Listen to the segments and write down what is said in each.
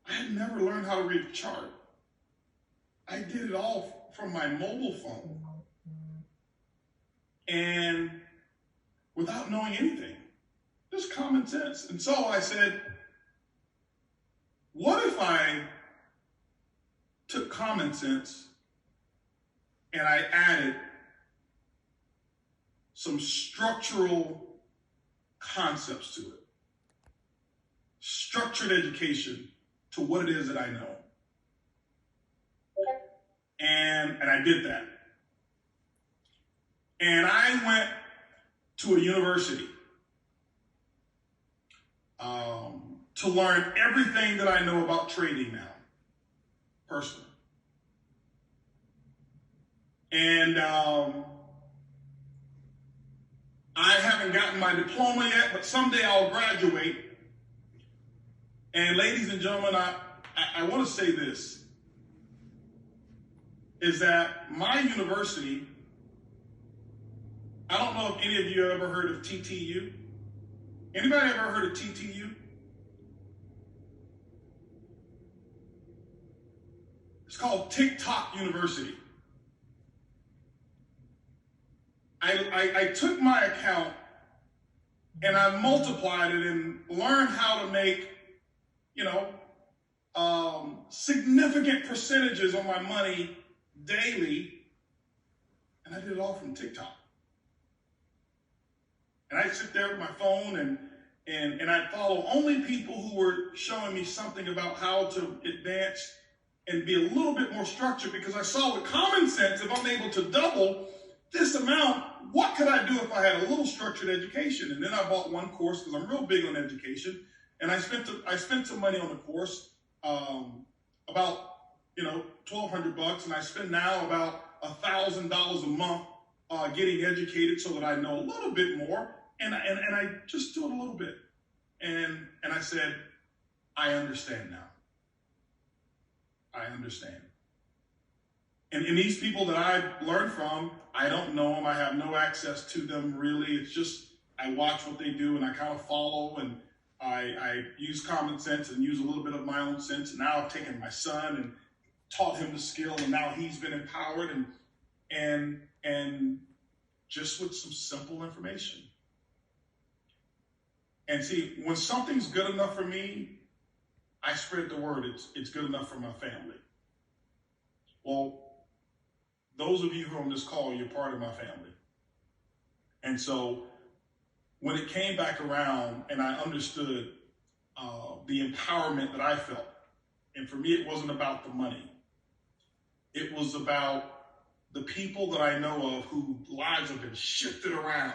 I had never learned how to read a chart. I did it all from my mobile phone and without knowing anything, just common sense. And so I said, what if I took common sense and I added some structural concepts to it? Structured education to what it is that I know. And I did that. And I went to a university to learn everything that I know about trading now, personally. And I haven't gotten my diploma yet, but someday I'll graduate. And ladies and gentlemen, I want to say this, is that my university, I don't know if any of you have ever heard of TTU. Anybody ever heard of TTU? It's called TikTok University. I took my account and I multiplied it and learned how to make, significant percentages on my money daily. And I did it all from TikTok. And I sit there with my phone and I follow only people who were showing me something about how to advance and be a little bit more structured, because I saw with common sense, if I'm able to double this amount, what could I do if I had a little structured education? And then I bought one course because I'm real big on education, and I spent some money on the course, about $1,200, and I spend now about $1,000 a month getting educated so that I know a little bit more, and I just do it a little bit, and I said, I understand now. I understand. And these people that I've learned from, I don't know them. I have no access to them, really. It's just I watch what they do and I kind of follow, and I use common sense and use a little bit of my own sense. And now I've taken my son and taught him the skill, and now he's been empowered and just with some simple information. And see, when something's good enough for me, I spread the word. It's good enough for my family. Well, those of you who are on this call, you're part of my family. And so when it came back around and I understood the empowerment that I felt, and for me, it wasn't about the money. It was about the people that I know of whose lives have been shifted around,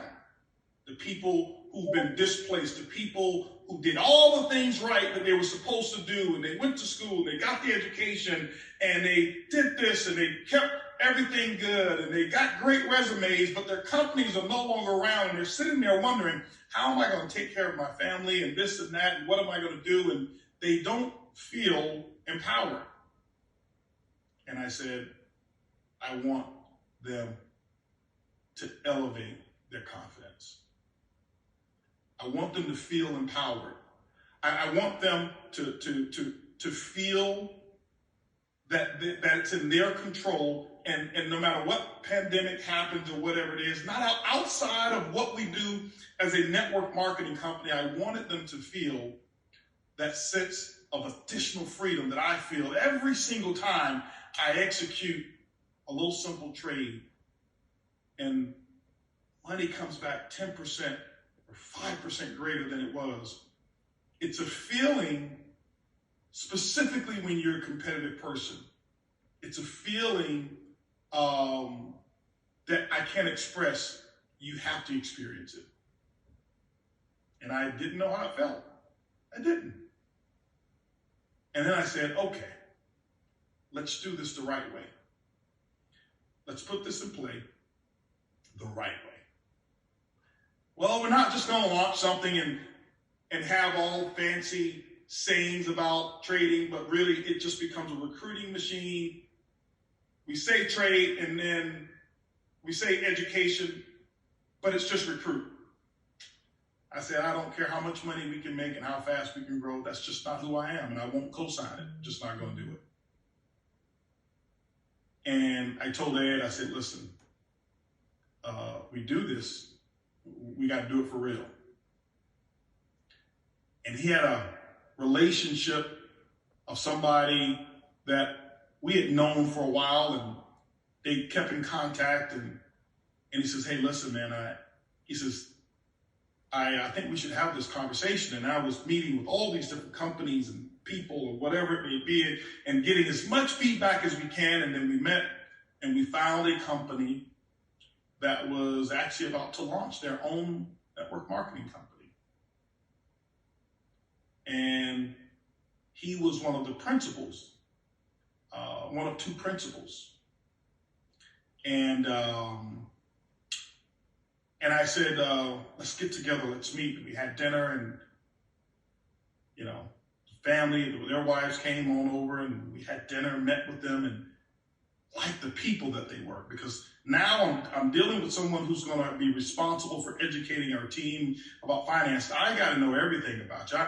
the people who've been displaced, the people who did all the things right that they were supposed to do, and they went to school, they got the education, and they did this, and they kept everything good, and they got great resumes, but their companies are no longer around, and they're sitting there wondering, how am I going to take care of my family, and this and that, and what am I going to do? And they don't feel empowered. And I said, I want them to elevate their confidence. I want them to feel empowered. I want them to feel that it's in their control, and no matter what pandemic happens or whatever it is, not outside of what we do as a network marketing company, I wanted them to feel that sense of additional freedom that I feel every single time I execute a little simple trade and money comes back 10% or 5% greater than it was. It's a feeling, specifically when you're a competitive person. It's a feeling that I can't express. You have to experience it. And I didn't know how it felt. I didn't. And then I said, okay, let's do this the right way. Let's put this in play the right way. Well, we're not just going to launch something and have all fancy sayings about trading, but really it just becomes a recruiting machine. We say trade and then we say education, but it's just recruit. I said, I don't care how much money we can make and how fast we can grow. That's just not who I am, and I won't co-sign it. Just not going to do it. And I told Ed, I said, listen, we do this, we got to do it for real. And he had a relationship of somebody that we had known for a while, and they kept in contact, and he says, hey, listen, man, he says, I think we should have this conversation. And I was meeting with all these different companies and people or whatever it may be, and getting as much feedback as we can. And then we met and we found a company that was actually about to launch their own network marketing company. And he was one of the principals, one of two principals. And I said, let's get together, let's meet. And we had dinner, and, you know, family, their wives came on over, and we had dinner, met with them, and liked the people that they were. Because now I'm dealing with someone who's going to be responsible for educating our team about finance. I got to know everything about you.